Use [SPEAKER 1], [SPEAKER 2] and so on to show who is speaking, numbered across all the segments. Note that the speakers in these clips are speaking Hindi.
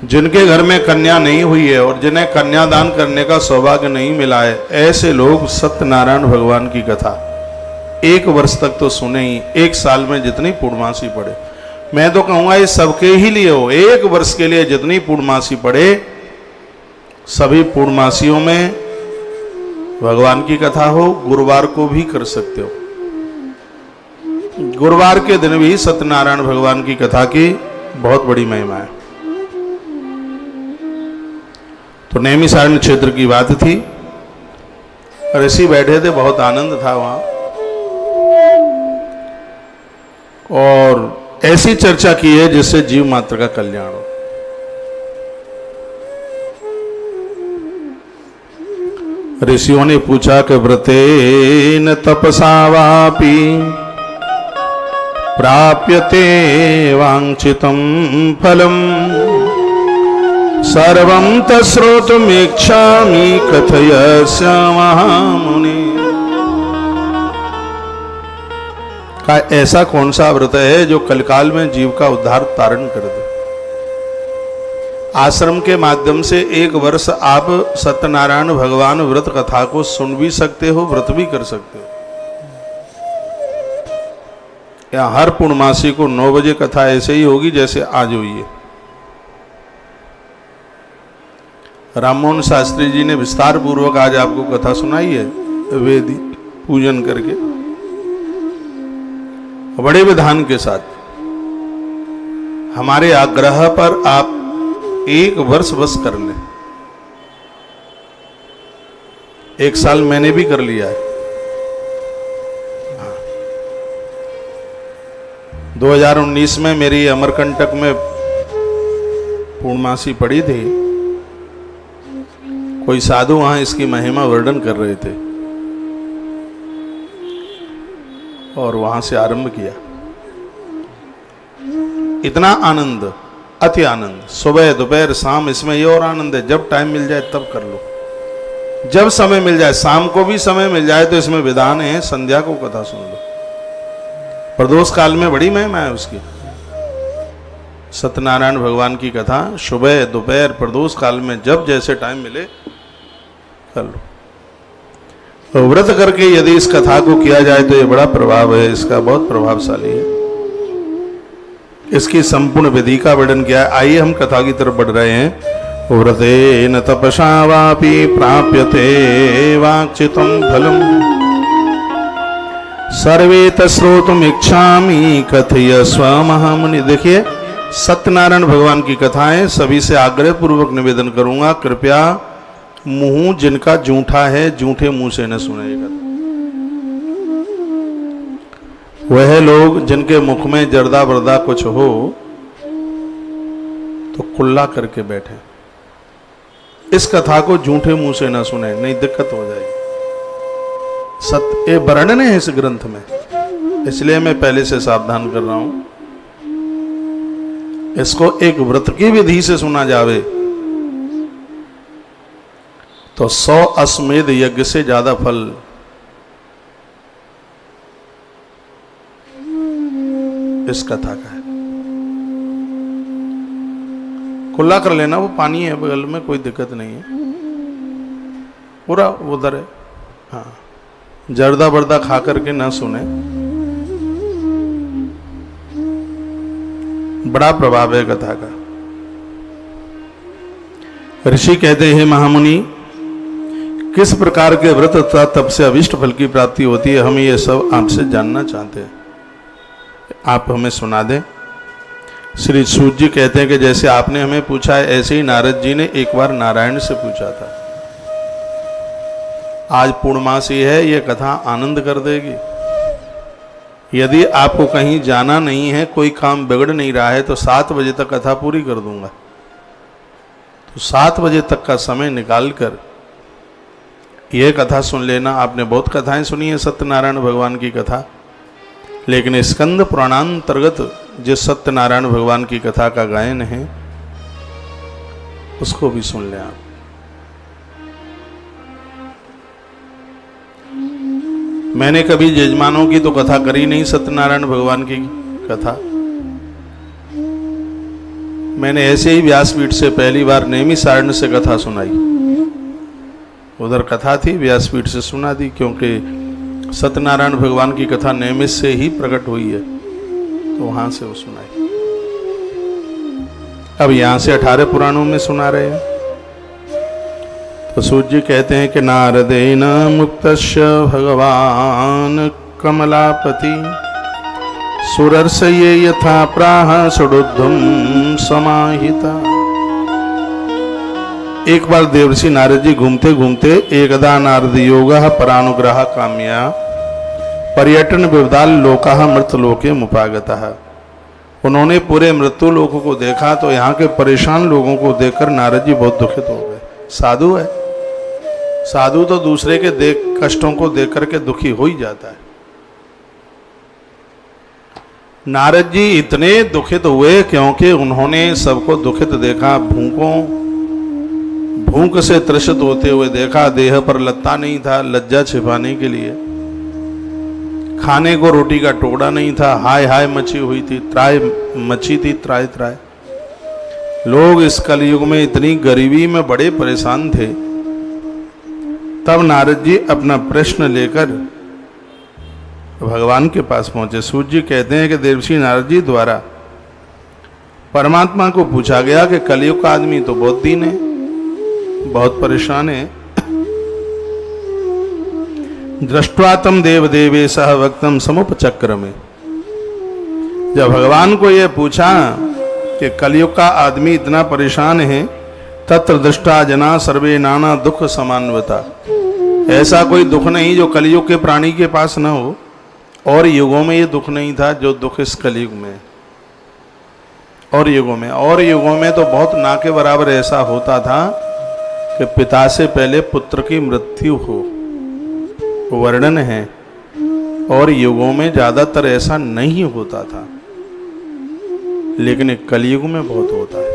[SPEAKER 1] जिनके घर में कन्या नहीं हुई है और जिन्हें कन्यादान करने का सौभाग्य नहीं मिला है, ऐसे लोग सत्यनारायण भगवान की कथा 1 वर्ष तक तो सुने ही। 1 साल में जितनी पूर्णमासी पढ़े, मैं तो कहूंगा ये सबके ही लिए हो। 1 वर्ष के लिए जितनी पूर्णमासी पढ़े, सभी पूर्णमासियों में भगवान की कथा हो। गुरुवार को भी कर सकते हो, गुरुवार के दिन भी सत्यनारायण भगवान की कथा की बहुत बड़ी महिमा है। तो नैमिषारण्य क्षेत्र की बात थी, ऋषि बैठे थे, बहुत आनंद था वहां, और ऐसी चर्चा की है जिससे जीव मात्र का कल्याण हो। ऋषियों ने पूछा कि व्रतेन तपसा वापि प्राप्यते वांछितं फलम् सर्वं तश्रोतुमिच्छामि कथयस्य महामुने। का ऐसा कौन सा व्रत है जो कलकाल में जीव का उद्धार तारण कर दे। आश्रम के माध्यम से 1 वर्ष आप सत्यनारायण भगवान व्रत कथा को सुन भी सकते हो, व्रत भी कर सकते हो। या हर पूर्णमासी को 9 बजे कथा ऐसे ही होगी जैसे आज हुई है। राममोहन शास्त्री जी ने विस्तार पूर्वक आज आपको कथा सुनाई है, वेदी पूजन करके बड़े विधान के साथ। हमारे आग्रह पर आप 1 वर्ष बस कर लें। 1 साल मैंने भी कर लिया है। 2019 में मेरी अमरकंटक में पूर्णमासी पड़ी थी। कोई साधु वहां इसकी महिमा वर्णन कर रहे थे और वहां से आरंभ किया। इतना आनंद, अति आनंद, सुबह दोपहर शाम, इसमें ये और आनंद है, जब टाइम मिल जाए तब कर लो, जब समय मिल जाए, शाम को भी समय मिल जाए तो इसमें विधान है, संध्या को कथा सुन लो। प्रदोष काल में बड़ी महिमा है उसकी। सत्यनारायण भगवान की कथा सुबह दोपहर प्रदोष काल में जब जैसे टाइम मिले कर लो। तो व्रत करके यदि इस कथा को किया जाए तो ये बड़ा प्रभाव है, इसका बहुत प्रभावशाली है। इसकी संपूर्ण विधि का वर्णन किया है। आइए हम कथा की तरफ बढ़ रहे हैं। व्रतेन तपसा वापि प्राप्यते वांछितं फलम् सर्वे तश्रोतुमिच्छामि कथयस्व महामुनि। देखिए, सत्यनारायण भगवान की कथाएं सभी से आग्रह पूर्वक निवेदन करूंगा, कृपया मुंह जिनका जूठा है जूठे मुंह से न सुनेगा। वह लोग जिनके मुख में जर्दा बर्दा कुछ हो तो कुल्ला करके बैठे, इस कथा को जूठे मुंह से न सुने, नहीं दिक्कत हो जाएगी। सत्य वर्णन है इस ग्रंथ में, इसलिए मैं पहले से सावधान कर रहा हूं। इसको एक व्रत की विधि से सुना जावे तो 100 अश्वमेध यज्ञ से ज्यादा फल इस कथा का है। कुल्ला कर लेना, वो पानी है बगल में, कोई दिक्कत नहीं है, पूरा उधर है। हाँ, जर्दा बर्दा खा करके ना सुने, बड़ा प्रभाव है कथा का। ऋषि कहते हैं, महामुनि, किस प्रकार के व्रत तथा तप से अभिष्ट फल की प्राप्ति होती है, हम ये सब आपसे जानना चाहते हैं, आप हमें सुना दें। श्री सूत जी कहते हैं कि जैसे आपने हमें पूछा है, ऐसे ही नारद जी ने एक बार नारायण से पूछा था। आज पूर्णमासी है, ये कथा आनंद कर देगी। यदि आपको कहीं जाना नहीं है, कोई काम बिगड़ नहीं रहा है, तो 7 बजे तक कथा पूरी कर दूंगा। तो 7 बजे तक का समय निकालकर यह कथा सुन लेना। आपने बहुत कथाएं सुनी है सत्यनारायण भगवान की कथा, लेकिन स्कंद पुराणांतर्गत जिस सत्यनारायण भगवान की कथा का गायन है उसको भी सुन लें आप। मैंने कभी यजमानों की तो कथा करी नहीं, सत्यनारायण भगवान की कथा मैंने ऐसे ही व्यासपीठ से पहली बार नैमिषारण्य से कथा सुनाई। उधर कथा थी, व्यासपीठ से सुना दी, क्योंकि सत्यनारायण भगवान की कथा नैमिष से ही प्रकट हुई है, तो वहां से वो सुनाई। अब यहां से 18 पुराणों में सुना रहे हैं। तो सूत जी कहते हैं कि नारदेन मुक्तस्य भगवान कमलापति सुरर्षये यथा प्राह सुडुद्धम समाहिता। एक बार देवर्षि नारद जी घूमते घूमते एकदा नारद योगः परानुग्रह काम्या पर्यटन विवदाल लोकाः मृतलोके मुपागतः। उन्होंने पूरे मृत्यु लोकों को देखा तो यहाँ के परेशान लोगों को देखकर नारद जी बहुत दुखित हो गए। साधु है, साधु तो दूसरे के कष्टों को देख करके दुखी हो ही जाता है। नारद जी इतने दुखित हुए क्योंकि उन्होंने सबको दुखित देखा, भूख से त्रसित होते हुए देखा। देह पर लत्ता नहीं था लज्जा छिपाने के लिए, खाने को रोटी का टुकड़ा नहीं था, हाय हाय मची हुई थी, त्राय मची थी, त्राय त्राय। लोग इस कलयुग में इतनी गरीबी में बड़े परेशान थे। तब नारद जी अपना प्रश्न लेकर भगवान के पास पहुंचे। सूत जी कहते हैं कि देवर्षि नारद जी द्वारा परमात्मा को पूछा गया कि कलयुग का आदमी तो बहुत दीन है, बहुत परेशान है। दृष्ट्वा तम देव देवे सह वक्तम समुपचक्र में, जब भगवान को यह पूछा कि कलयुग का आदमी इतना परेशान है, तत्र दृष्टा जना सर्वे नाना दुख समान्वता। ऐसा कोई दुख नहीं जो कलयुग के प्राणी के पास न हो, और युगों में ये दुख नहीं था जो दुख इस कलयुग में। और युगों में तो बहुत ना के बराबर ऐसा होता था कि पिता से पहले पुत्र की मृत्यु हो, वर्णन है। और युगों में ज्यादातर ऐसा नहीं होता था, लेकिन कलयुग में बहुत होता है।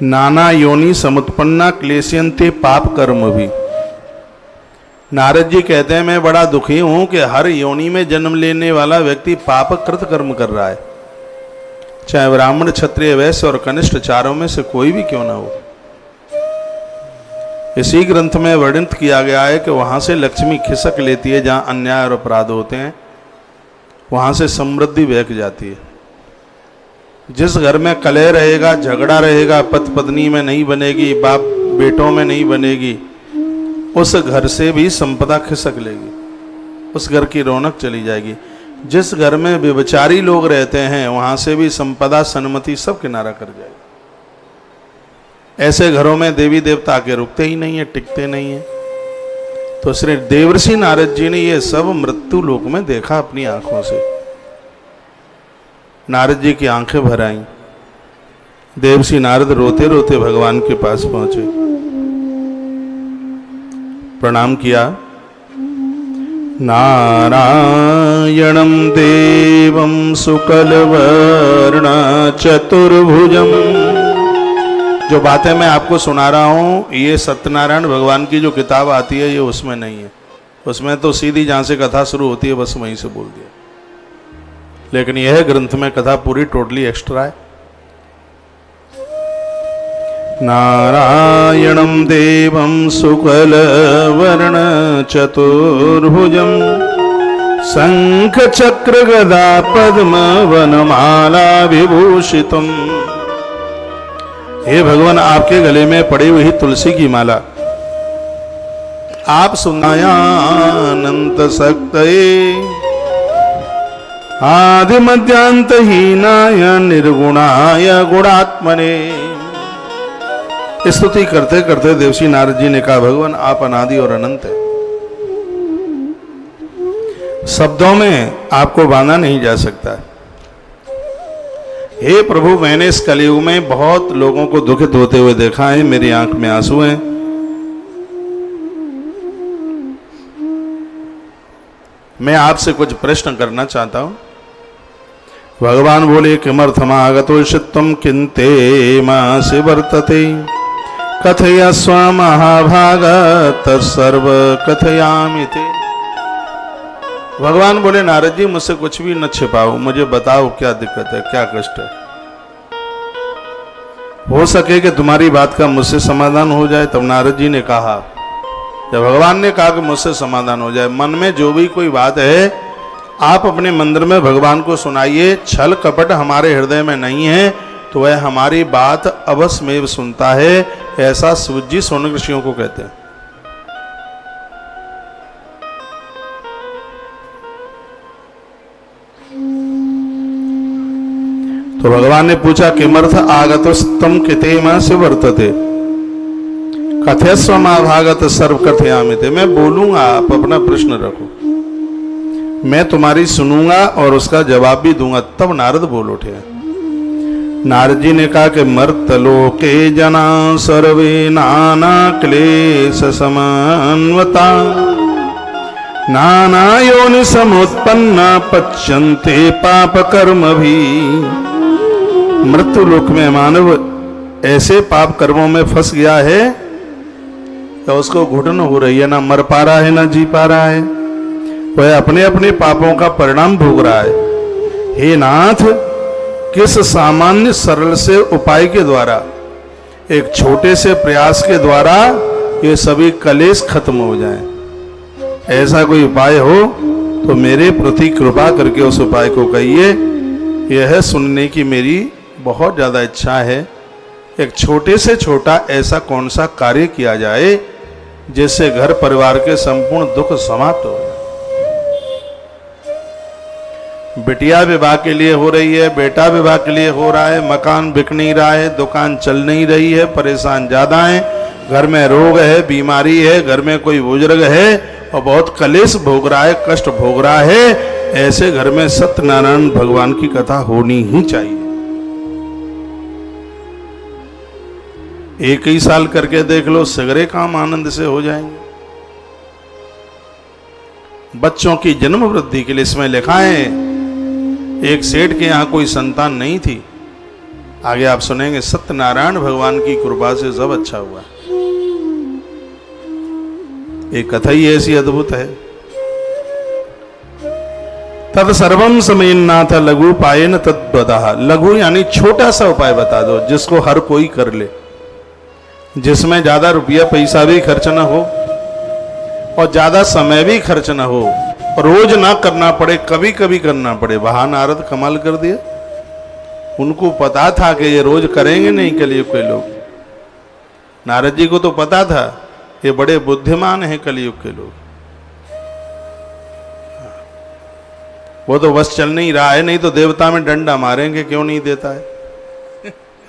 [SPEAKER 1] नाना योनि समुत्पन्ना क्लेशयन्ते पाप कर्म भी। नारद जी कहते हैं मैं बड़ा दुखी हूं कि हर योनि में जन्म लेने वाला व्यक्ति पाप कृत कर्म कर रहा है, चाहे ब्राह्मण क्षत्रिय वैश्य और कनिष्ठ चारों में से कोई भी क्यों ना हो। इसी ग्रंथ में वर्णित किया गया है कि वहां से लक्ष्मी खिसक लेती है, जहां अन्याय और अपराध होते हैं वहां से समृद्धि बहक जाती है। जिस घर में कलह रहेगा, झगड़ा रहेगा, पति पत्नी में नहीं बनेगी, बाप बेटों में नहीं बनेगी, उस घर से भी संपदा खिसक लेगी, उस घर की रौनक चली जाएगी। जिस घर में व्यभिचारी लोग रहते हैं वहां से भी संपदा सन्मति सब किनारा कर जाएगी। ऐसे घरों में देवी देवता आके रुकते ही नहीं है, टिकते नहीं है। तो श्री देवर्षि नारद जी ने ये सब मृत्यु लोक में देखा अपनी आंखों से। नारद जी की आंखें भर आईं। देवर्षि नारद रोते रोते भगवान के पास पहुंचे, प्रणाम किया। नारायणं देवं शुक्लवर्ण चतुर्भुजम्। जो बातें मैं आपको सुना रहा हूं ये सत्यनारायण भगवान की जो किताब आती है ये उसमें नहीं है। उसमें तो सीधी जहां से कथा शुरू होती है बस वहीं से बोल दिया, लेकिन यह ग्रंथ में कथा पूरी टोटली एक्स्ट्रा है। नारायणं देवं शुक्लवर्ण चतुर्भुजं शंख चक्र गदा पद्म वनमाला विभूषितम्। हे भगवान, आपके गले में पड़ी हुई तुलसी की माला, आप सुनायानंत सक्तये आदि मध्यांत हीनाय निर्गुणाय गुणात्मने। स्तुति करते करते देवर्षि नारद जी ने कहा, भगवान आप अनादि और अनंत है, शब्दों में आपको बांधा नहीं जा सकता। हे प्रभु, मैंने इस कलयुग में बहुत लोगों को दुखित होते हुए देखा है, मेरी आंख में आंसू हैं। मैं आपसे कुछ प्रश्न करना चाहता हूं। भगवान बोले, किमर्थमागतो चित्तम किन्ते मासि वर्तते कथयस्व महाभाग तत्सर्व कथयामि ते। भगवान बोले नारद जी मुझसे कुछ भी न छिपाओ, मुझे बताओ क्या दिक्कत है, क्या कष्ट है। हो सके कि तुम्हारी बात का मुझसे समाधान हो जाए। तब नारद जी ने कहा, जब भगवान ने कहा कि मुझसे समाधान हो जाए, मन में जो भी कोई बात है आप अपने मंदिर में भगवान को सुनाइए। छल कपट हमारे हृदय में नहीं है तो वह हमारी बात अवश्य में सुनता है। ऐसा शिव जी सोनक ऋषियों को कहते हैं। तो भगवान ने पूछा किमर्थ आगतस्तम कितेमा से वर्तते कथयस्व भागत सर्व कथयामिते। मैं बोलूंगा, आप अपना प्रश्न रखो, मैं तुम्हारी सुनूंगा और उसका जवाब भी दूंगा। तब नारद बोल उठे। नारद जी ने कहा कि मर्तलोके जना सर्वे नाना क्लेश समान्वता नाना योनि समुत्पन्ना पच्यन्ते पाप कर्म भी। मृत्यु लोक में मानव ऐसे पाप कर्मों में फंस गया है कि उसको घुटन हो रही है, ना मर पा रहा है ना जी पा रहा है। वह अपने अपने पापों का परिणाम भोग रहा है। हे नाथ, किस सामान्य सरल से उपाय के द्वारा, एक छोटे से प्रयास के द्वारा ये सभी कलेश खत्म हो जाएं। ऐसा कोई उपाय हो तो मेरे प्रति कृपा करके उस उपाय को कहिए। यह सुनने की मेरी बहुत ज़्यादा इच्छा है। एक छोटे से छोटा ऐसा कौन सा कार्य किया जाए जिससे घर परिवार के संपूर्ण दुख समाप्त हो। बिटिया विवाह के लिए हो रही है, बेटा विवाह के लिए हो रहा है, मकान बिक नहीं रहा है, दुकान चल नहीं रही है, परेशान ज़्यादा है, घर में रोग है, बीमारी है, घर में कोई बुजुर्ग है और बहुत कलेश भोग रहा है, कष्ट भोग रहा है। ऐसे घर में सत्यनारायण भगवान की कथा होनी ही चाहिए। एक ही साल करके देख लो, सगरे काम आनंद से हो जाएंगे। बच्चों की जन्म वृद्धि के लिए इसमें लिखा है, एक सेठ के यहां कोई संतान नहीं थी। आगे आप सुनेंगे, सत्यनारायण भगवान की कृपा से सब अच्छा हुआ। एक कथा ही ऐसी अद्भुत है। तद सर्वम समयन्नाथ लघु पायन तद्वतः। लघु यानी छोटा सा उपाय बता दो जिसको हर कोई कर ले, जिसमें ज्यादा रुपया पैसा भी खर्च ना हो और ज्यादा समय भी खर्च ना हो, रोज ना करना पड़े, कभी कभी करना पड़े। वहां नारद कमाल कर दिया। उनको पता था कि ये रोज करेंगे नहीं कलयुग के लोग। नारद जी को तो पता था ये बड़े बुद्धिमान हैं कलयुग के लोग। वो तो बस चल नहीं रहा है, नहीं तो देवता में डंडा मारेंगे, क्यों नहीं देता है।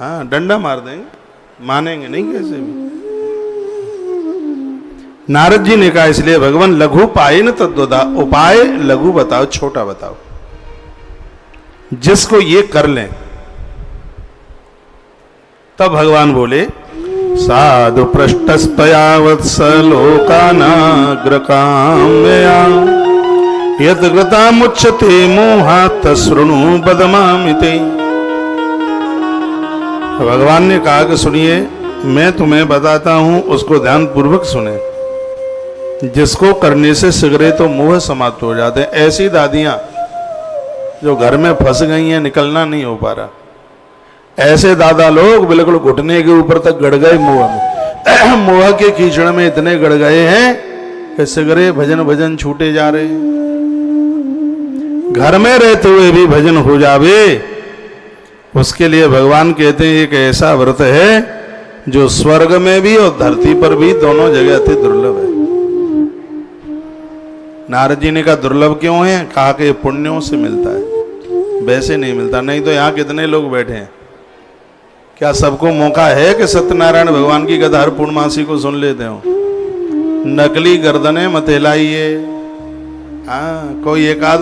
[SPEAKER 1] हाँ, डंडा मार देंगे, मानेंगे नहीं कैसे भी। नारद जी ने कहा इसलिए भगवान लघु पाए न तद्वदा, उपाय लघु बताओ, छोटा बताओ जिसको ये कर लें। तब भगवान बोले, साधु पृष्ठस्तया वत्सलोकानाग्रकाम्यया यद्गता मुच्यते मोहात् शृणु बदमामिते। भगवान ने कहा कि सुनिए, मैं तुम्हें बताता हूं, उसको ध्यान पूर्वक सुने। जिसको करने से शीघ्र तो मोह समाप्त हो जाते हैं। ऐसी दादियां जो घर में फंस गई हैं, निकलना नहीं हो पा रहा। ऐसे दादा लोग बिल्कुल घुटने के ऊपर तक गड़ गए मोह में। मोह के कीचड़ में इतने गड़ गए हैं कि शीघ्र भजन भजन छूटे जा रहे हैं। घर में रहते हुए भी भजन हो जावे, उसके लिए भगवान कहते हैं एक ऐसा व्रत है जो स्वर्ग में भी और धरती पर भी दोनों जगह अति दुर्लभ है। नारद जी ने कहा दुर्लभ क्यों है? कहा कि पुण्यों से मिलता है, वैसे नहीं मिलता। नहीं तो यहाँ कितने लोग बैठे हैं, क्या सबको मौका है कि सत्यनारायण भगवान की कथा हर पूर्णमासी को सुन लेते हो? नकली गर्दनें मत हिलाइए। हाँ, कोई एक आध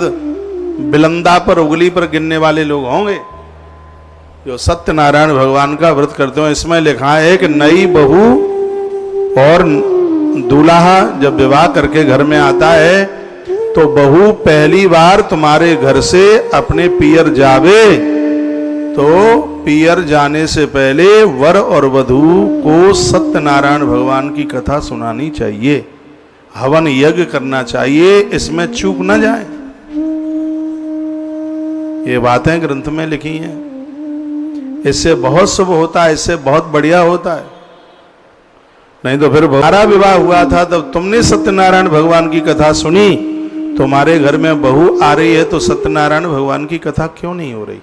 [SPEAKER 1] बिलंदा पर उंगली पर गिनने वाले लोग होंगे जो सत्यनारायण भगवान का व्रत करते हो। इसमें लिखा है कि नई बहू और दूल्हा जब विवाह करके घर में आता है तो बहू पहली बार तुम्हारे घर से अपने पियर जावे तो पियर जाने से पहले वर और वधू को सत्यनारायण भगवान की कथा सुनानी चाहिए, हवन यज्ञ करना चाहिए, इसमें चूक न जाए। ये बातें ग्रंथ में लिखी हैं। इससे बहुत शुभ होता है, इससे बहुत बढ़िया होता है। नहीं तो फिर हमारा विवाह हुआ था तब तुमने सत्यनारायण भगवान की कथा सुनी, तुम्हारे घर में बहू आ रही है तो सत्यनारायण भगवान की कथा क्यों नहीं हो रही?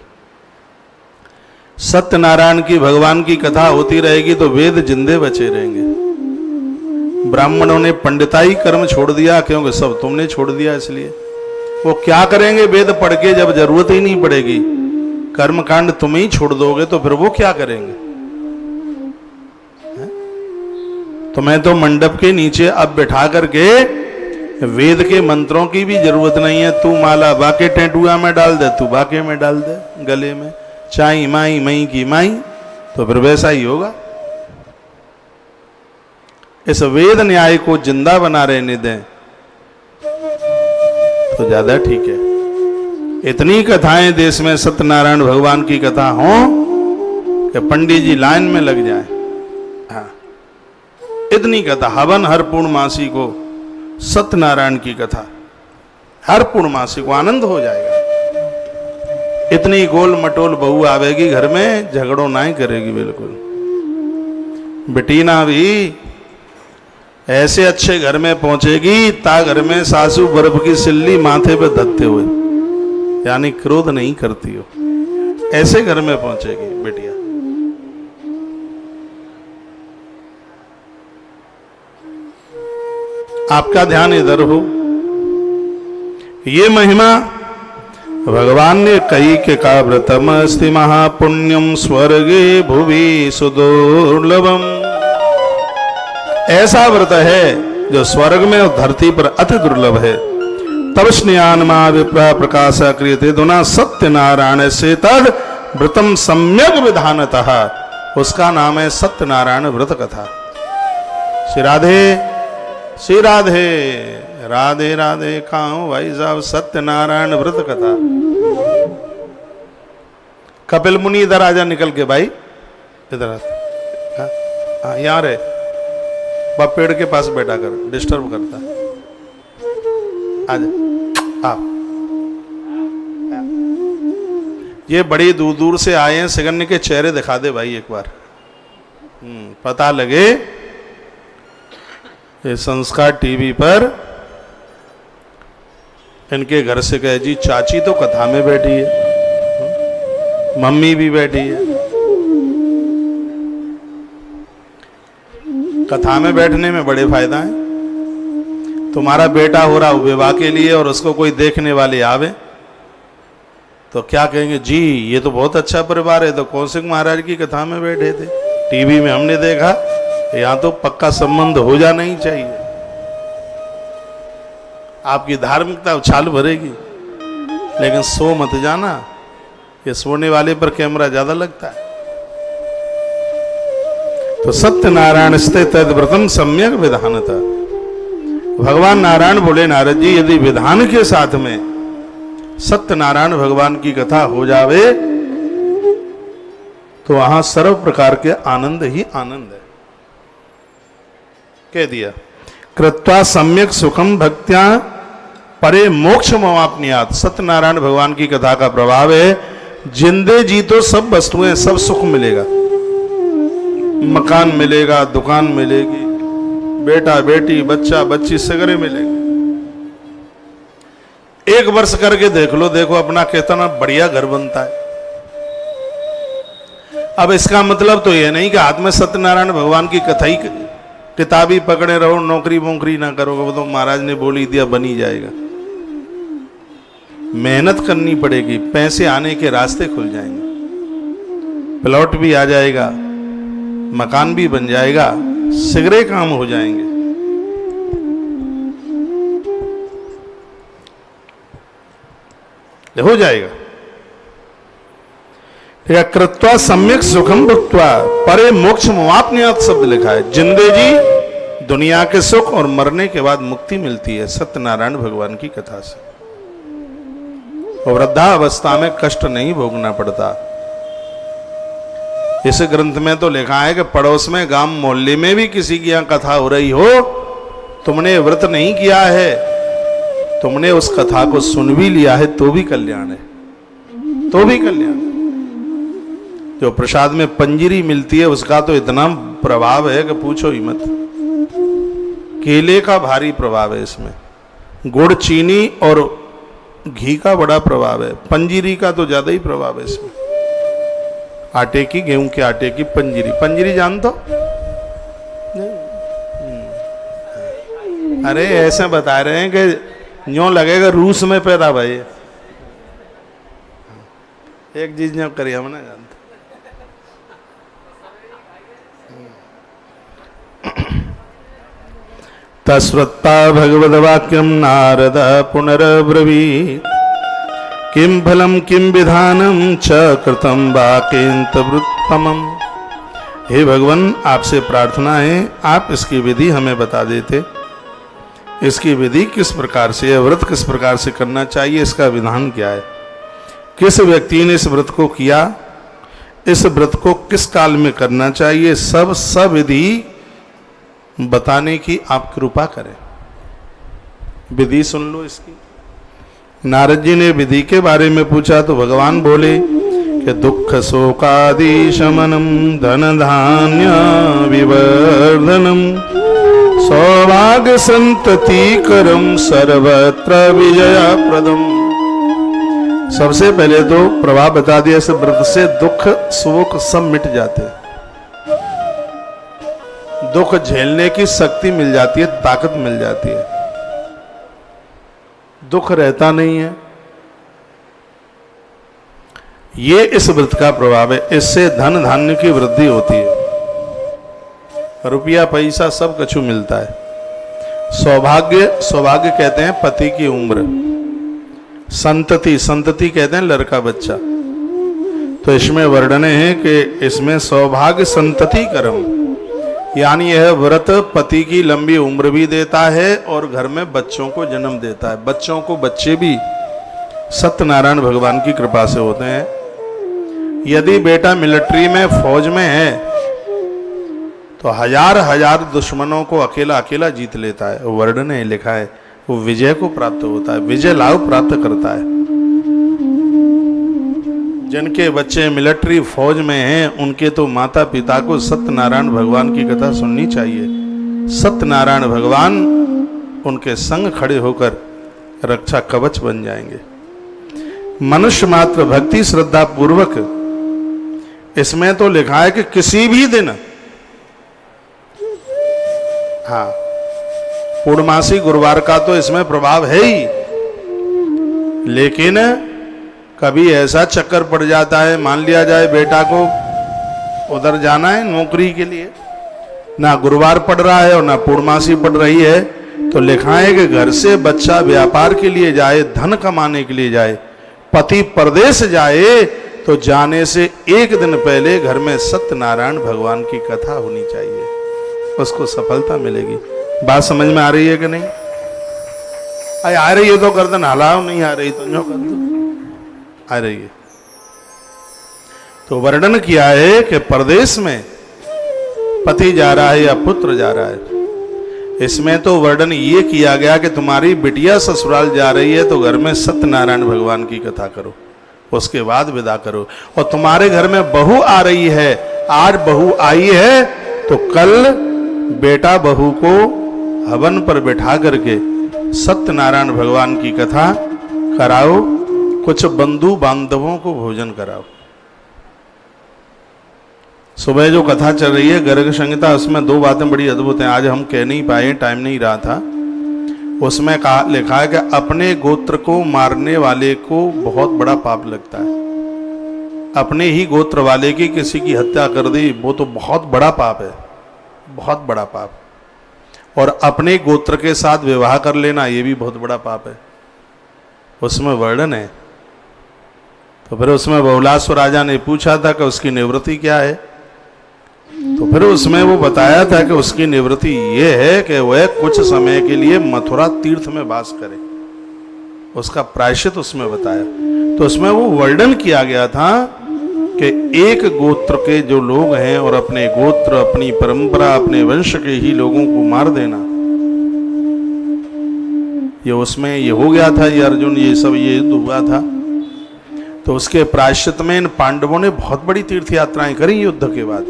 [SPEAKER 1] सत्यनारायण की भगवान की कथा होती रहेगी तो वेद जिंदे बचे रहेंगे। ब्राह्मणों ने पंडिताई कर्म छोड़ दिया क्योंकि सब तुमने छोड़ दिया, इसलिए वो क्या करेंगे वेद पढ़ के जब जरूरत ही नहीं पड़ेगी। कर्मकांड तुम ही छोड़ दोगे तो फिर वो क्या करेंगे? तुम्हें तो मंडप के नीचे अब बैठा करके वेद के मंत्रों की भी जरूरत नहीं है। तू माला बाके टेटुआ में डाल दे, तू बाके में डाल दे, गले में चाई माई मई की माई, तो फिर वैसा ही होगा। इस वेद न्याय को जिंदा बना रहने दें तो ज्यादा ठीक है। इतनी कथाएं देश में सत्यनारायण भगवान की कथा हो कि पंडित जी लाइन में लग जाएं। हाँ, इतनी कथा, हवन हर पूर्णमासी को सत्यनारायण की कथा, हर पूर्णमासी को आनंद हो जाएगा। इतनी गोल मटोल बहू आवेगी घर में, झगड़ो ना ही करेगी बिल्कुल। बेटीना भी ऐसे अच्छे घर में पहुंचेगी ता घर में सासू बर्फ की सिल्ली माथे पे धत्ते हुए, यानी क्रोध नहीं करती हो, ऐसे घर में पहुंचेगी बेटिया। आपका ध्यान इधर हो। ये महिमा भगवान ने कही के का व्रतम अस्ति महापुण्यम स्वर्गे भुवि सुदुर्लभम। ऐसा व्रत है जो स्वर्ग में और धरती पर अति दुर्लभ है। तब स्नेहान मा विप्रा प्रकाश क्रियते दुना सत्यनारायण से तद व्रतम सम्यक विधानतः। उसका नाम है सत्यनारायण व्रत कथा। श्री राधे श्री राधे, राधे राधे। कहाँ हो भाई साहब? सत्यनारायण व्रत कथा। कपिल मुनि इधर आजा निकल के भाई, इधर आ। यहाँ रे बाप, पेड़ के पास बैठा कर, डिस्टर्ब करता। आजा आप। ये बड़ी दूर दूर से आए हैं, सिगन्य के चेहरे दिखा दे भाई एक बार, पता लगे। ये संस्कार टीवी पर इनके घर से कहे जी चाची तो कथा में बैठी है, मम्मी भी बैठी है। कथा में बैठने में बड़े फायदा है। तुम्हारा बेटा हो रहा विवाह के लिए और उसको कोई देखने वाले आवे तो क्या कहेंगे, जी ये तो बहुत अच्छा परिवार है, तो कौशिक महाराज की कथा में बैठे थे, टीवी में हमने देखा। यहां तो पक्का संबंध हो जाना ही चाहिए। आपकी धार्मिकता उछाल भरेगी, लेकिन सो मत जाना, ये सोने वाले पर कैमरा ज्यादा लगता है। तो सत्यनारायण स्थित व्रतम सम्यक विधानता। भगवान नारायण बोले, नारद जी यदि विधान के साथ में सत्यनारायण भगवान की कथा हो जावे तो वहां सर्व प्रकार के आनंद ही आनंद है। कह दिया कृत्वा सम्यक सुखम भक्त्या परे मोक्ष मवाप्नियात। सत्यनारायण भगवान की कथा का प्रभाव है, जिंदे जी तो सब वस्तुएं, सब सुख मिलेगा। मकान मिलेगा, दुकान मिलेगी, बेटा बेटी बच्चा बच्ची सगरे मिलेगी। एक वर्ष करके देख लो, देखो अपना कितना बढ़िया घर बनता है। अब इसका मतलब तो यह नहीं कि हाथ में सत्यनारायण भगवान की कथा ही किताबी पकड़े रहो, नौकरी वोकरी ना करोगे, वो तो महाराज ने बोली दिया बनी जाएगा। मेहनत करनी पड़ेगी, पैसे आने के रास्ते खुल जाएंगे, प्लॉट भी आ जाएगा, मकान भी बन जाएगा, सिगरे काम हो जाएंगे। हो जाएगा। कृत्वा सम्यक सुखम भुक्त्वा परे मोक्ष मुआपनियात शब्द लिखा है। जिंदे जी दुनिया के सुख और मरने के बाद मुक्ति मिलती है सत्यनारायण भगवान की कथा से। और वृद्धावस्था में कष्ट नहीं भोगना पड़ता। इस ग्रंथ में तो लिखा है कि पड़ोस में गांव मोहल्ले में भी किसी की यहां कथा हो रही हो, तुमने व्रत नहीं किया है, तुमने उस कथा को सुन भी लिया है तो भी कल्याण है। तो भी कल्याण। जो प्रसाद में पंजीरी मिलती है उसका तो इतना प्रभाव है कि पूछो ही मत। केले का भारी प्रभाव है इसमें, गुड़ चीनी और घी का बड़ा प्रभाव है, पंजीरी का तो ज्यादा ही प्रभाव है इसमें। आटे की, गेहूं के आटे की पंजीरी। पंजीरी जानते हो? अरे ऐसे बता रहे हैं कि यूं लगेगा रूस में पैदा भाई। एक चीज यूं करिए, हम ना जानते। तस्वत्ता भगवद्वाक्यम नारद पुनरब्रवीत् किम फलम किम विधानम च कृतम वाक्यंत वृत्तमम। हे भगवान, आपसे प्रार्थना है आप इसकी विधि हमें बता देते। इसकी विधि किस प्रकार से है, व्रत किस प्रकार से करना चाहिए, इसका विधान क्या है, किस व्यक्ति ने इस व्रत को किया, इस व्रत को किस काल में करना चाहिए, सब विधि बताने की आप कृपा करें। विधि सुन लो इसकी। नारद जी ने विधि के बारे में पूछा तो भगवान बोले कि दुख शोकादि शमनम धन धान्य विवर्धनम सौभाग्य संतति करम सर्वत्र विजय प्रदम। सबसे पहले तो प्रभाव बता दिया, इस व्रत से दुख शोक सब मिट जाते हैं। दुख झेलने की शक्ति मिल जाती है, ताकत मिल जाती है, दुख रहता नहीं है। ये इस व्रत का प्रभाव है। इससे धन धान्य की वृद्धि होती है, रुपया पैसा सब कछु मिलता है। सौभाग्य कहते हैं पति की उम्र, संतति कहते हैं लड़का बच्चा। तो इसमें वर्णन है कि इसमें सौभाग्य संतति करम, यानी यह व्रत पति की लंबी उम्र भी देता है और घर में बच्चों को जन्म देता है। बच्चों को बच्चे भी सत्यनारायण भगवान की कृपा से होते हैं। यदि बेटा मिलिट्री में फौज में है तो हजार दुश्मनों को अकेला जीत लेता है। वर्णन है, लिखा है, वो विजय को प्राप्त होता है, विजय लाभ प्राप्त करता है। जिनके बच्चे मिलिट्री फौज में हैं उनके तो माता पिता को सत्यनारायण भगवान की कथा सुननी चाहिए। सत्यनारायण भगवान उनके संग खड़े होकर रक्षा कवच बन जाएंगे। मनुष्य मात्र भक्ति श्रद्धा पूर्वक, इसमें तो लिखा है कि किसी भी दिन, हाँ पूर्णमासी गुरुवार का तो इसमें प्रभाव है ही, लेकिन कभी ऐसा चक्कर पड़ जाता है, मान लिया जाए बेटा को उधर जाना है नौकरी के लिए, ना गुरुवार पड़ रहा है और ना पूर्णमासी पड़ रही है, तो लिखा है कि घर से बच्चा व्यापार के लिए जाए, धन कमाने के लिए जाए, पति परदेश जाए, तो जाने से एक दिन पहले घर में सत्यनारायण भगवान की कथा होनी चाहिए, उसको सफलता मिलेगी। बात समझ में आ रही है कि नहीं? आ रही है तो गर्दन हलाओ, नहीं आ रही तो जो कर दो। आ रही है। तो वर्णन किया है कि परदेश में पति जा रहा है या पुत्र जा रहा है। इसमें तो वर्णन ये किया गया कि तुम्हारी बिटिया ससुराल जा रही है तो घर में सत्यनारायण भगवान की कथा करो, उसके बाद विदा करो। और तुम्हारे घर में बहू आ रही है, आज बहू आई है तो कल बेटा बहू को हवन पर बैठा करके सत्यनारायण भगवान की कथा कराओ, कुछ बंधु बांधवों को भोजन कराओ। सुबह जो कथा चल रही है गर्ग संहिता, उसमें दो बातें बड़ी अद्भुत हैं, आज हम कह नहीं पाए, टाइम नहीं रहा था। उसमें लिखा है कि अपने गोत्र को मारने वाले को बहुत बड़ा पाप लगता है। अपने ही गोत्र वाले की किसी की हत्या कर दी, वो तो बहुत बड़ा पाप है, बहुत बड़ा पाप। और अपने गोत्र के साथ विवाह कर लेना, ये भी बहुत बड़ा पाप है, उसमें वर्णन है। तो फिर उसमें बहुलास्व राजा ने पूछा था कि उसकी निवृत्ति क्या है, तो फिर उसमें वो बताया था कि उसकी निवृत्ति ये है कि वह कुछ समय के लिए मथुरा तीर्थ में वास करे, उसका प्रायश्चित उसमें बताया। तो उसमें वो वर्णन किया गया था कि एक गोत्र के जो लोग हैं और अपने गोत्र, अपनी परंपरा, अपने वंश के ही लोगों को मार देना, ये उसमें ये हो गया था, ये अर्जुन ये सब ये युद्ध हुआ था। तो उसके प्रायश्चित में इन पांडवों ने बहुत बड़ी तीर्थ यात्राएं करी युद्ध के बाद।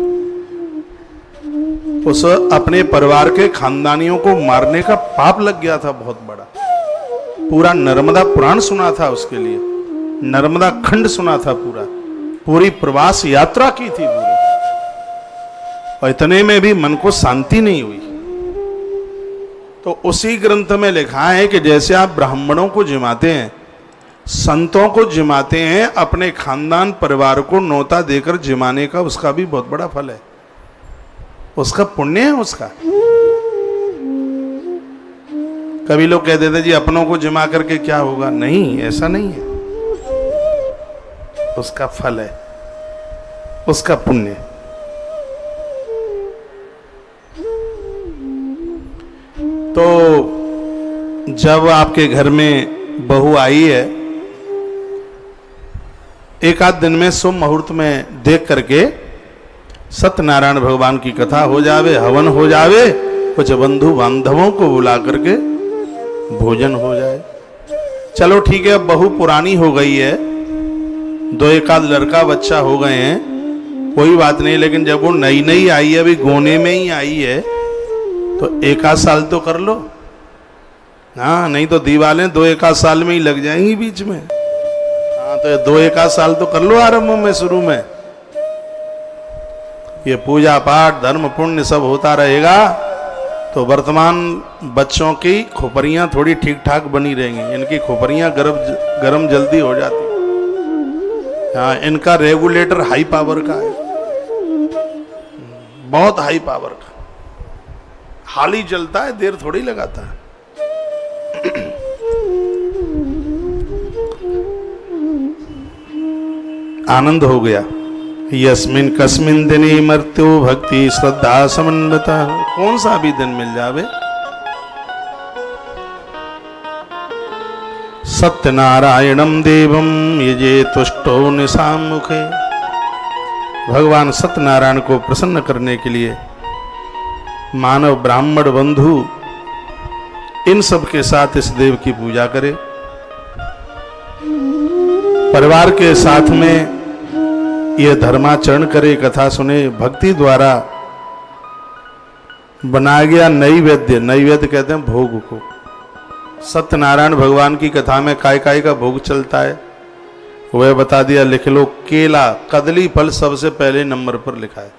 [SPEAKER 1] उस अपने परिवार के खानदानियों को मारने का पाप लग गया था बहुत बड़ा। पूरा नर्मदा पुराण सुना था उसके लिए, नर्मदा खंड सुना था, पूरी प्रवास यात्रा की थी पूरी, और इतने में भी मन को शांति नहीं हुई। तो उसी ग्रंथ में लिखा है कि जैसे आप ब्राह्मणों को जिमाते हैं, संतों को जिमाते हैं, अपने खानदान परिवार को न्योता देकर जिमाने का उसका भी बहुत बड़ा फल है, उसका पुण्य है उसका। कभी लोग कह देते जी अपनों को जिमा करके क्या होगा, नहीं, ऐसा नहीं है, उसका फल है, उसका पुण्य। तो जब आपके घर में बहू आई है, एक आध दिन में शुभ मुहूर्त में देख करके सत्यनारायण भगवान की कथा हो जावे, हवन हो जावे, कुछ बंधु बांधवों को बुला करके भोजन हो जाए। चलो ठीक है, अब बहू पुरानी हो गई है, दो एक आध लड़का बच्चा हो गए हैं, कोई बात नहीं, लेकिन जब वो नई नई आई है, अभी गोने में ही आई है, तो एक आध साल तो कर लो। हाँ, नहीं तो दीवालें दो एक आध साल में ही लग जाएंगी बीच में। हाँ, तो दो एक आध साल तो कर लो आरंभ में, शुरू में। ये पूजा पाठ धर्म पुण्य सब होता रहेगा तो वर्तमान बच्चों की खोपड़ियां थोड़ी ठीक ठाक बनी रहेंगी। इनकी खोपड़ियां गरम जल्दी हो जाती। हाँ, इनका रेगुलेटर हाई पावर का है, बहुत हाई पावर का, हाल ही जलता है, देर थोड़ी लगाता है। आनंद हो गया। यस्मिन कस्मिन दिने मृत्यु भक्ति श्रद्धा समन्विता। कौन सा भी दिन मिल जावे, सत्यनारायणम देवम यजे तुष्टो निशाम मुखे। भगवान सत्यनारायण को प्रसन्न करने के लिए मानव ब्राह्मण बंधु इन सब के साथ इस देव की पूजा करे, परिवार के साथ में यह धर्माचरण करे, कथा सुने। भक्ति द्वारा बनाया गया नैवेद्य, नैवेद्य कहते हैं भोग को। सत्यनारायण भगवान की कथा में काय काय का भोग चलता है वह बता दिया, लिख लो। केला, कदली फल सबसे पहले नंबर पर लिखा है।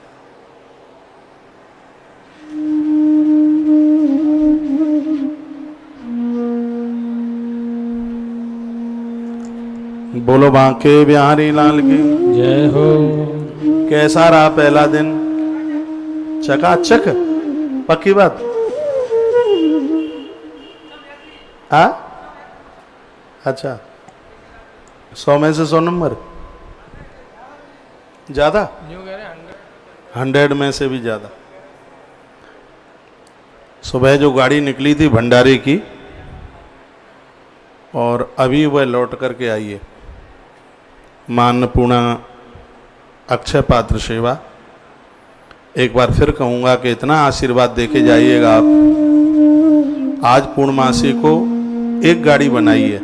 [SPEAKER 1] बोलो बांके बिहारी लाल की
[SPEAKER 2] जय हो।
[SPEAKER 1] कैसा रहा पहला दिन? चकाचक, पक्की बात। अच्छा, 100 में से 100 नंबर ज्यादा, 100 में से भी ज्यादा। सुबह जो गाड़ी निकली थी भंडारे की और अभी वह लौट करके आई है, मान्यपूर्णा अक्षय पात्र सेवा। एक बार फिर कहूँगा कि इतना आशीर्वाद देके जाइएगा आप। आज पूर्णमासी को एक गाड़ी बनाई है,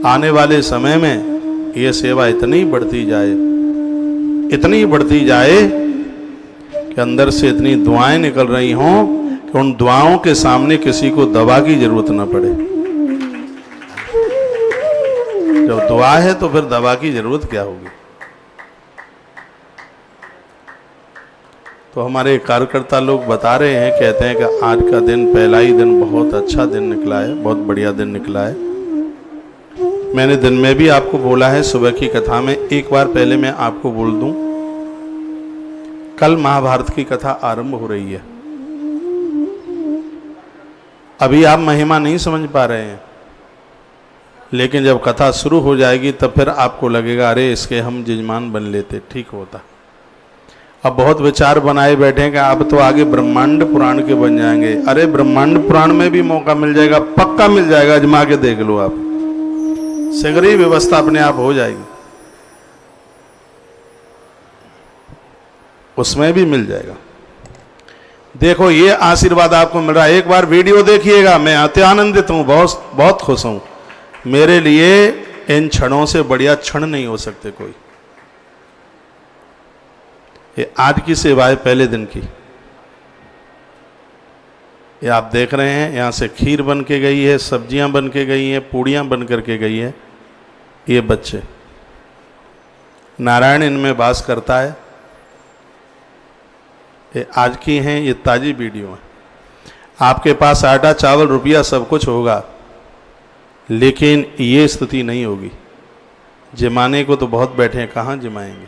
[SPEAKER 1] आने वाले समय में ये सेवा इतनी बढ़ती जाए, इतनी बढ़ती जाए कि अंदर से इतनी दुआएं निकल रही हों कि उन दुआओं के सामने किसी को दवा की जरूरत न पड़े। जब दुआ है तो फिर दवा की जरूरत क्या होगी। तो हमारे कार्यकर्ता लोग बता रहे हैं, कहते हैं कि आज का दिन, पहला ही दिन बहुत अच्छा दिन निकला है, बहुत बढ़िया दिन निकला है। मैंने दिन में भी आपको बोला है सुबह की कथा में, एक बार पहले मैं आपको बोल दूं, कल महाभारत की कथा आरंभ हो रही है। अभी आप महिमा नहीं समझ पा रहे हैं, लेकिन जब कथा शुरू हो जाएगी तब फिर आपको लगेगा अरे इसके हम जजमान बन लेते, ठीक होता। अब बहुत विचार बनाए बैठे हैं कि आप तो आगे ब्रह्मांड पुराण के बन जाएंगे। अरे ब्रह्मांड पुराण में भी मौका मिल जाएगा, पक्का मिल जाएगा, अजमा के देख लो आप, शीघ्र ही व्यवस्था अपने आप हो जाएगी, उसमें भी मिल जाएगा। देखो ये आशीर्वाद आपको मिल रहा है। एक बार वीडियो देखिएगा, मैं अति आनंदित हूं, बहुत बहुत खुश हूं। मेरे लिए इन क्षणों से बढ़िया क्षण नहीं हो सकते कोई। ये आज की सेवा है पहले दिन की। ये आप देख रहे हैं, यहाँ से खीर बन के गई है, सब्जियां बन के गई हैं, पूड़ियां बन करके गई है। ये बच्चे, नारायण इनमें वास करता है। ये आज की हैं, ये ताजी वीडियो है। आपके पास आटा चावल रुपया सब कुछ होगा, लेकिन ये स्थिति नहीं होगी। जिमाने को तो बहुत बैठे हैं, कहाँ जिमाएंगे।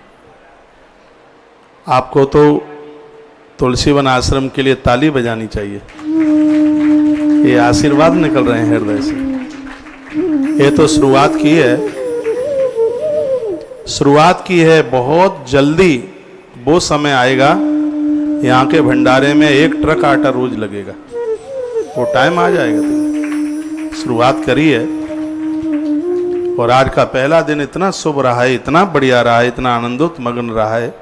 [SPEAKER 1] आपको तो तुलसीवन आश्रम के लिए ताली बजानी चाहिए। ये आशीर्वाद निकल रहे हैं हृदय से। ये तो शुरुआत की है, शुरुआत की है। बहुत जल्दी वो समय आएगा, यहाँ के भंडारे में 1 ट्रक आटा रोज लगेगा। वो टाइम आ जाएगा। तो शुरुआत करी है, और आज का पहला दिन इतना शुभ रहा है, इतना बढ़िया रहा है, इतना आनंदोत मग्न रहा है।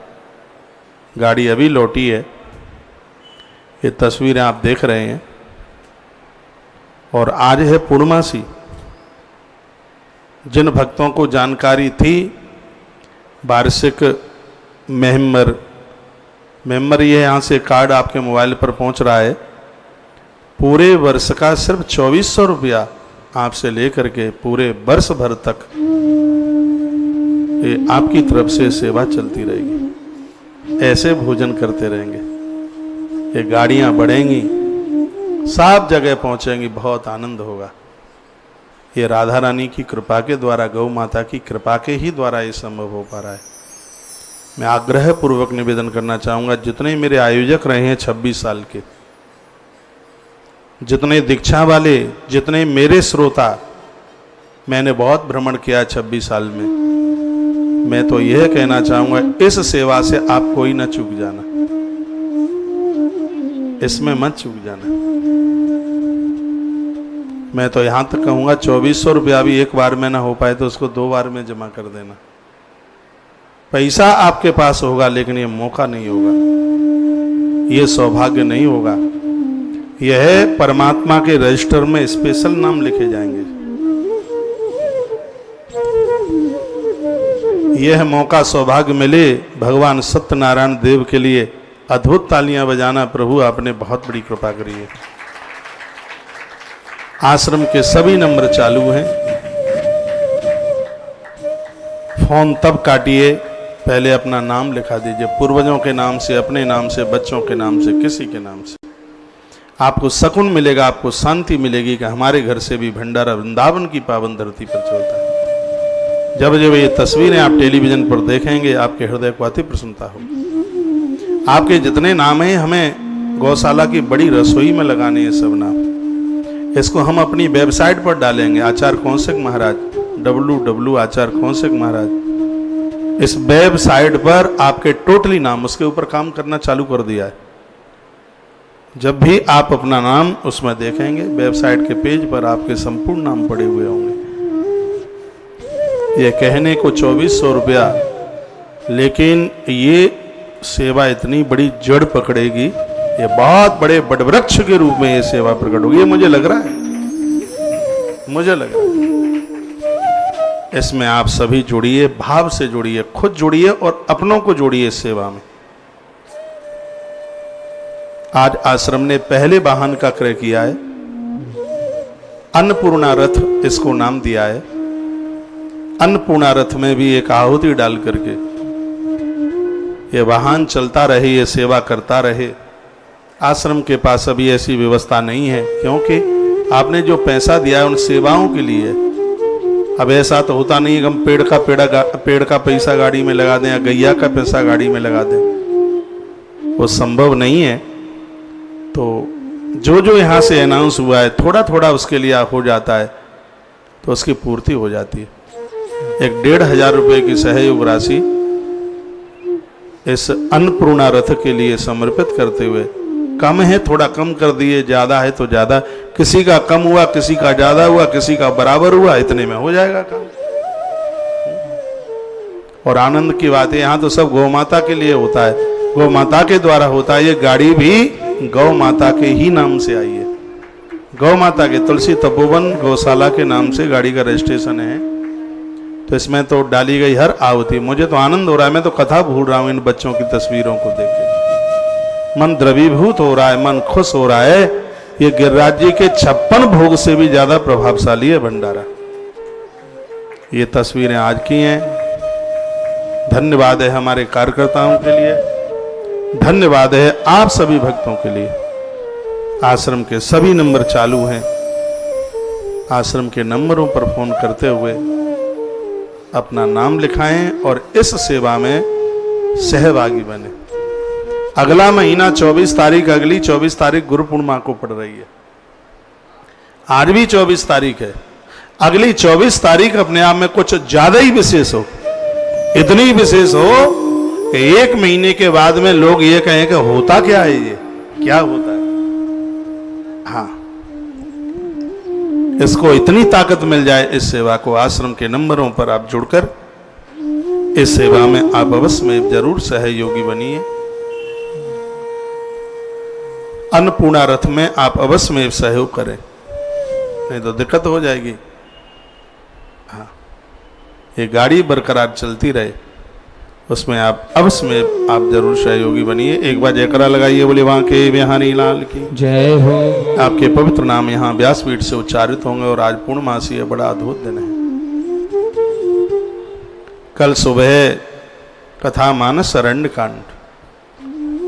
[SPEAKER 1] गाड़ी अभी लौटी है। ये तस्वीरें आप देख रहे हैं। और आज है पूर्णमासी। जिन भक्तों को जानकारी थी वार्षिक मेंबर ये यहाँ से कार्ड आपके मोबाइल पर पहुँच रहा है। पूरे वर्ष का सिर्फ 2400 रुपया आपसे लेकर के पूरे वर्ष भर तक ये आपकी तरफ से सेवा चलती रहेगी। ऐसे भोजन करते रहेंगे। ये गाड़ियाँ बढ़ेंगी, सब जगह पहुँचेंगी, बहुत आनंद होगा। ये राधा रानी की कृपा के द्वारा, गौ माता की कृपा के ही द्वारा ये संभव हो पा रहा है। मैं आग्रह पूर्वक निवेदन करना चाहूँगा, जितने मेरे आयोजक रहे हैं 26 साल के, जितने दीक्षा वाले, जितने मेरे श्रोता, मैंने बहुत भ्रमण किया 26 साल में। मैं तो यह कहना चाहूँगा, इस सेवा से आप कोई ना चूक जाना, इसमें मत चूक जाना। मैं तो यहाँ तक कहूँगा 2400 रुपया भी एक बार में ना हो पाए तो उसको 2 बार में जमा कर देना। पैसा आपके पास होगा, लेकिन ये मौका नहीं होगा, ये सौभाग्य नहीं होगा। यह परमात्मा के रजिस्टर में स्पेशल नाम लिखे जाएंगे। यह मौका सौभाग्य मिले, भगवान सत्यनारायण देव के लिए अद्भुत तालियां बजाना। प्रभु आपने बहुत बड़ी कृपा करी है। आश्रम के सभी नंबर चालू हैं। फोन तब काटिए, पहले अपना नाम लिखा दीजिए, पूर्वजों के नाम से, अपने नाम से, बच्चों के नाम से, किसी के नाम से। आपको सकून मिलेगा, आपको शांति मिलेगी कि हमारे घर से भी भंडारा वृंदावन की पावन धरती पर चलता है। जब जब ये तस्वीरें आप टेलीविजन पर देखेंगे, आपके हृदय को अति प्रसन्नता होगी। आपके जितने नाम हैं, हमें गौशाला की बड़ी रसोई में लगाने हैं सब नाम। इसको हम अपनी वेबसाइट पर डालेंगे, आचार्य कौशिक महाराज, www आचार्य कौशिक महाराज। इस वेबसाइट पर आपके टोटली नाम, उसके ऊपर काम करना चालू कर दिया है। जब भी आप अपना नाम उसमें देखेंगे, वेबसाइट के पेज पर आपके संपूर्ण नाम पड़े हुए होंगे। ये कहने को 2400 रुपया, लेकिन ये सेवा इतनी बड़ी जड़ पकड़ेगी, ये बहुत बड़े वटवृक्ष के रूप में ये सेवा प्रकट होगी। ये मुझे लग रहा है, मुझे लग रहा है। इसमें आप सभी जुड़िए, भाव से जुड़िए, खुद जुड़िए और अपनों को जोड़िए इस सेवा में। आज आश्रम ने पहले वाहन का क्रय किया है, अन्नपूर्णा रथ इसको नाम दिया है। अन्नपूर्णा रथ में भी एक आहुति डाल करके ये वाहन चलता रहे, ये सेवा करता रहे। आश्रम के पास अभी ऐसी व्यवस्था नहीं है, क्योंकि आपने जो पैसा दिया है उन सेवाओं के लिए। अब ऐसा तो होता नहीं है कि हम पेड़ का पैसा गाड़ी में लगा दें या गैया का पैसा गाड़ी में लगा दें, वो संभव नहीं है। तो जो यहाँ से अनाउंस हुआ है, थोड़ा थोड़ा उसके लिए हो जाता है, तो उसकी पूर्ति हो जाती है। एक 1500 रुपये की सहयोग राशि इस अन्नपूर्णा रथ के लिए समर्पित करते हुए, कम है थोड़ा कम कर दिए, ज़्यादा है तो ज़्यादा, किसी का कम हुआ, किसी का ज़्यादा हुआ, किसी का बराबर हुआ, इतने में हो जाएगा काम। और आनंद की बात है, यहाँ तो सब गौ माता के लिए होता है, गौ माता के द्वारा होता है। ये गाड़ी भी गौ माता के ही नाम से आई है, गौ माता के तुलसी तपोवन गौशाला के नाम से गाड़ी का रजिस्ट्रेशन है। तो इसमें तो डाली गई हर आहुति, मुझे तो आनंद हो रहा है, मैं तो कथा भूल रहा हूं इन बच्चों की तस्वीरों को देख के। मन द्रवीभूत हो रहा है, मन खुश हो रहा है। ये गिरिराज जी के 56 भोग से भी ज्यादा प्रभावशाली है भंडारा। ये तस्वीरें आज की हैं। धन्यवाद है हमारे कार्यकर्ताओं के लिए, धन्यवाद है आप सभी भक्तों के लिए। आश्रम के सभी नंबर चालू हैं। आश्रम के नंबरों पर फोन करते हुए अपना नाम लिखाएं और इस सेवा में सहभागी बने। अगला महीना 24 तारीख, अगली 24 तारीख गुरु पूर्णिमा को पड़ रही है। आज भी 24 तारीख है। अगली 24 तारीख अपने आप में कुछ ज्यादा ही विशेष हो, इतनी विशेष हो कि 1 महीने के बाद में लोग ये कहें कि होता क्या है, ये क्या होता है। हाँ, इसको इतनी ताकत मिल जाए इस सेवा को। आश्रम के नंबरों पर आप जुड़कर इस सेवा में आप अवश्य में जरूर सहयोगी बनिए। अन्नपूर्णा रथ में आप अवश्य में सहयोग करें, नहीं तो दिक्कत हो जाएगी। हाँ, ये गाड़ी बरकरार चलती रहे, उसमें आप अवश्य में आप जरूर सहयोगी बनिए। एक बार जयकारा लगाइए, बोले वहां के बिहारी लाल की
[SPEAKER 2] जय हो।
[SPEAKER 1] आपके पवित्र नाम यहाँ व्यासपीठ से उच्चारित होंगे और आज पूर्णमासी है, बड़ा अद्भुत दिन है। कल सुबह कथा मानस अरण्य कांड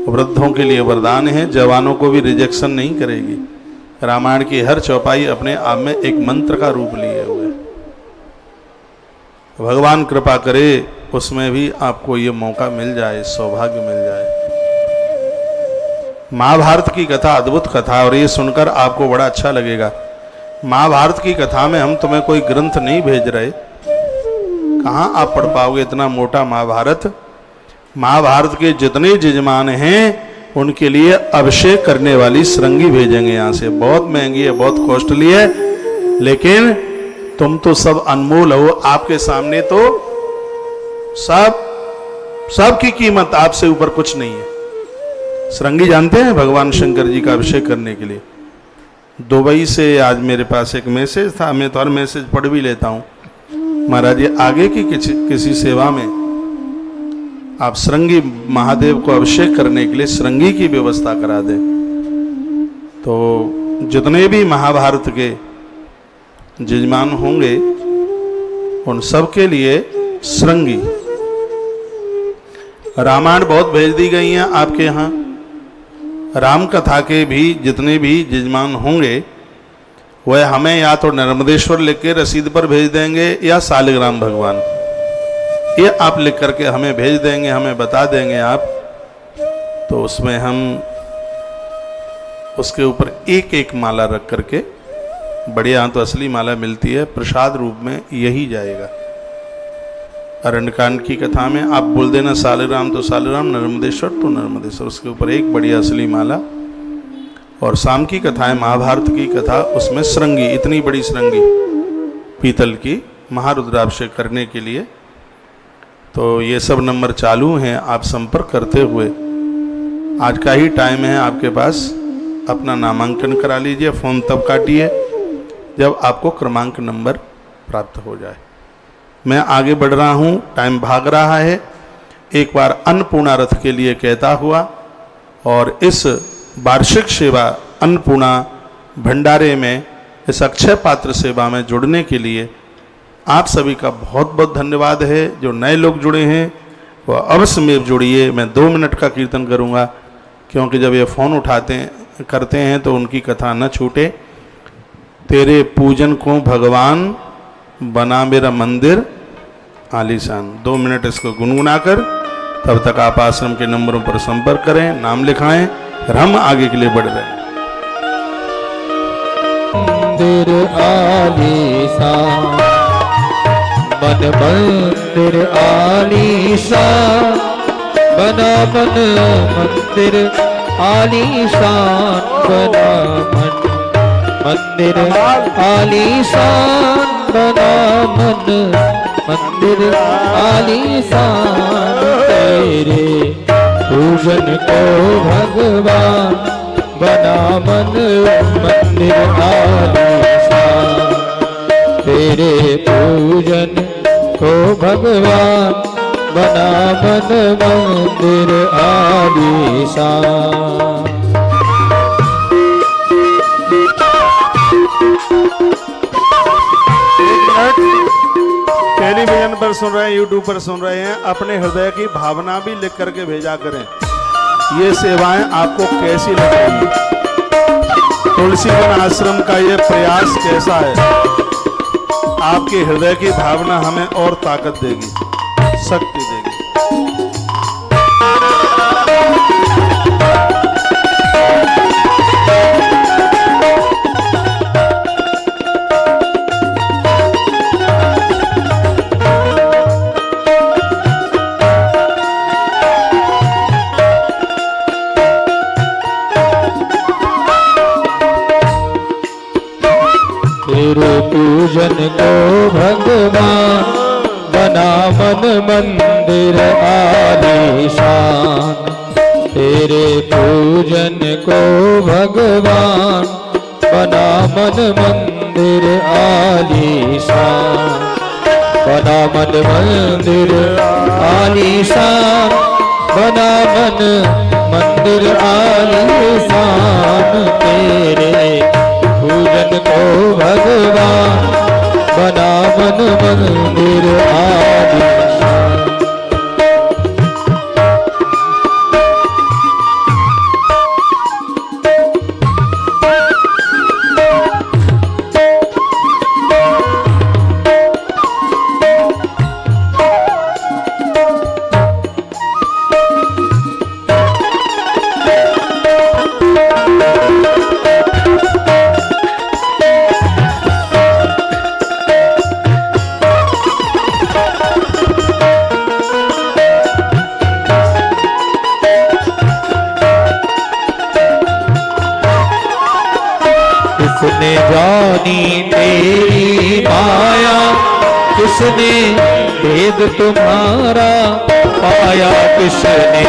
[SPEAKER 1] वृद्धों के लिए वरदान है, जवानों को भी रिजेक्शन नहीं करेगी। रामायण की हर चौपाई अपने आप में एक मंत्र का रूप लिए हुए। भगवान कृपा करे उसमें भी आपको ये मौका मिल जाए, सौभाग्य मिल जाए। महाभारत की कथा अद्भुत कथा, और ये सुनकर आपको बड़ा अच्छा लगेगा। महाभारत की कथा में हम तुम्हें कोई ग्रंथ नहीं भेज रहे, कहाँ आप पढ़ पाओगे इतना मोटा महाभारत। महाभारत के जितने यजमान हैं उनके लिए अभिषेक करने वाली श्रृंगी भेजेंगे यहाँ से। बहुत महंगी है, बहुत कॉस्टली है, लेकिन तुम तो सब अनमोल हो। आपके सामने तो सब की कीमत आपसे ऊपर कुछ नहीं है। श्रृंगी जानते हैं, भगवान शंकर जी का अभिषेक करने के लिए दुबई से आज मेरे पास एक मैसेज था, मैं तो हर मैसेज पढ़ भी लेता हूँ। महाराज जी आगे की किसी सेवा में आप श्रृंगी महादेव को अभिषेक करने के लिए श्रृंगी की व्यवस्था करा दें। तो जितने भी महाभारत के यजमान होंगे उन सब के लिए श्रृंगी। रामायण बहुत भेज दी गई हैं आपके यहाँ। राम कथा के भी जितने भी यजमान होंगे वह हमें या तो नर्मदेश्वर लिख के रसीद पर भेज देंगे या शालिग्राम भगवान, ये आप लिख करके हमें भेज देंगे, हमें बता देंगे आप, तो उसमें हम उसके ऊपर एक एक माला रख करके, बढ़िया तो असली माला मिलती है, प्रसाद रूप में यही जाएगा। अरण्यकांड की कथा में आप बोल देना शालिग्राम तो शालिग्राम, नर्मदेश्वर तो नर्मदेश्वर, उसके ऊपर एक बढ़िया असली माला। और शाम की कथा है महाभारत की कथा, उसमें श्रृंगी, इतनी बड़ी श्रृंगी पीतल की महारुद्राभिषेक करने के लिए। तो ये सब नंबर चालू हैं, आप संपर्क करते हुए आज का ही टाइम है आपके पास, अपना नामांकन करा लीजिए। फ़ोन तब काटिए जब आपको क्रमांक नंबर प्राप्त हो जाए। मैं आगे बढ़ रहा हूँ, टाइम भाग रहा है। एक बार अन्नपूर्णा रथ के लिए कहता हुआ और इस वार्षिक सेवा अन्नपूर्णा भंडारे में, इस अक्षय पात्र सेवा में जुड़ने के लिए आप सभी का बहुत बहुत धन्यवाद है। जो नए लोग जुड़े हैं वह अवश्य में जुड़िए। मैं 2 मिनट का कीर्तन करूँगा, क्योंकि जब ये फ़ोन करते हैं तो उनकी कथा न छूटे। तेरे पूजन को भगवान बना मेरा मंदिर आलीशान। 2 मिनट इसको गुनगुना कर तब तक आप आश्रम के नंबरों पर संपर्क करें, नाम लिखाएं, फिर हम आगे के लिए बढ़ रहे हैं।
[SPEAKER 2] मंदिर आलीशान, मन मंदिर आलीशान, बना मन मंदिर आलीशान, बना मन मंदिर आलीशान, बना मन मंदिर आलीशान। तेरे पूजन को भगवान बना मन मंदिर आलीशान। तेरे पूजन को भगवान बना मन मंदिर आलीशान।
[SPEAKER 1] टेलीविजन पर सुन रहे हैं, यूट्यूब पर सुन रहे हैं, अपने हृदय की भावना भी लिख करके भेजा करें। ये सेवाएं आपको कैसी लग रही है? तुलसीवन आश्रम का ये प्रयास कैसा है? आपके हृदय की भावना हमें और ताकत देगी, शक्ति देगी।
[SPEAKER 2] तेरे पूजन को भगवान बना मन मंदिर आलीशान। तेरे पूजन को भगवान बना मन मंदिर आलीशान। बना मन मंदिर आलीशान, बना मन मंदिर आलीशान। तेरे पूजन को भगवान बना मन मंदिर आलीशान। किसने जानी तेरी माया, किसने भेद तुम्हारा पाया। किसने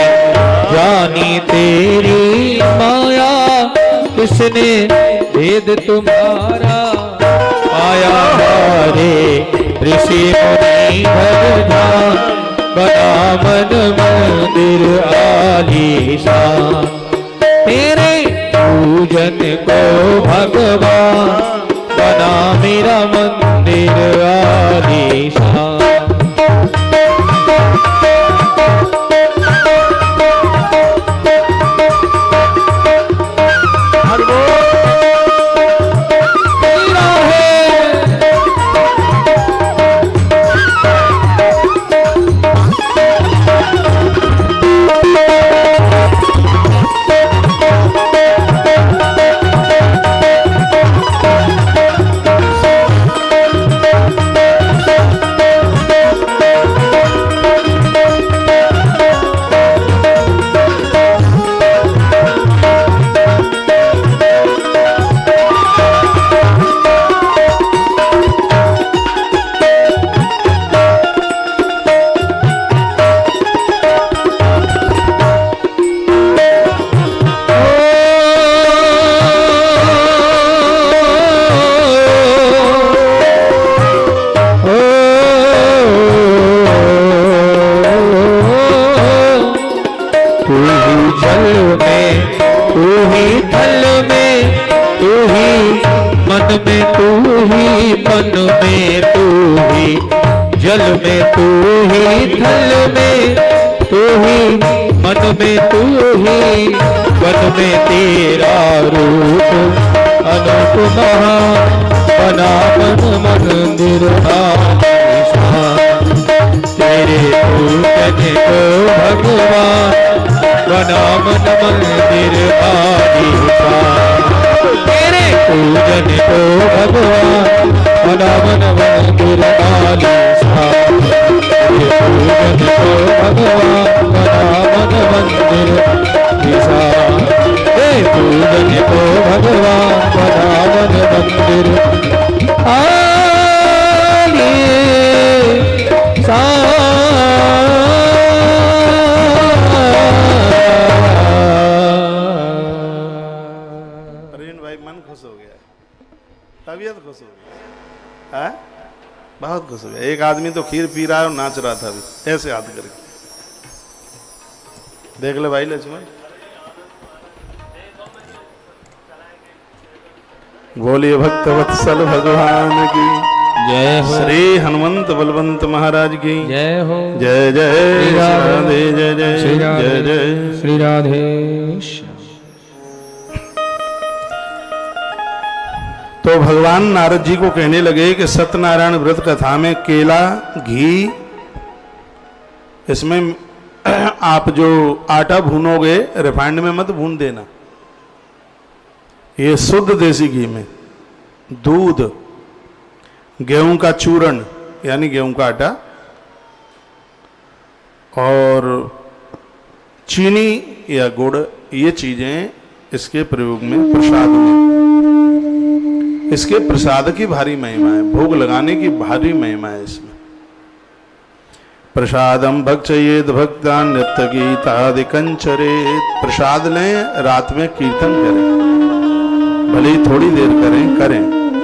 [SPEAKER 2] जानी तेरी माया, किसने भेद तुम्हारा पाया। हरे ऋषि मुनि भगवान बना मन मंदिर आलीशान। तेरे पूजन को भगवान बना मेरा मंदिर आलीशान। जल में तू ही, थल में तू ही, मन में तू ही, वन में तेरा रूप अनूप महान बना मन मंदिर आलीशान। तेरे पूजन को भगवान बना मन मंदिर आलीशान। तेरे पूजन को भगवान बना मन मंदिर आलीशान। तेरे पूजन को भगवान बना मन मंदिर आलीशान। तेरे पूजन को भगवान बना मन मंदिर आलीशान।
[SPEAKER 1] तबीयत खुश हो गई है, बहुत खुश खुश हो गया। एक आदमी तो खीर पी रहा है और नाच रहा था अभी, ऐसे याद करके। देख ले भाई लक्ष्मण, बोलिए भक्त वत्सल भगवान की
[SPEAKER 2] जय हो,
[SPEAKER 1] श्री हनुमंत बलवंत महाराज की
[SPEAKER 2] जय हो,
[SPEAKER 1] जय जय
[SPEAKER 2] श्री राधे,
[SPEAKER 1] जय जय
[SPEAKER 2] श्री
[SPEAKER 1] जय
[SPEAKER 2] राधे,
[SPEAKER 1] जय।
[SPEAKER 2] श्री राधे।
[SPEAKER 1] तो भगवान नारद जी को कहने लगे कि सत्यनारायण व्रत कथा में केला, घी, इसमें आप जो आटा भूनोगे रिफाइंड में मत भून देना, ये शुद्ध देसी घी में, दूध, गेहूं का चूर्ण यानी गेहूं का आटा और चीनी या गुड़, ये चीजें इसके प्रयोग में, प्रसाद में, इसके प्रसाद की भारी महिमा है, भोग लगाने की भारी महिमा है इसमें। प्रसादम भक्षयेद भक्तान नित्य गीतादिकंचरेत, प्रसाद लें, रात में कीर्तन करें, भले ही थोड़ी देर करें,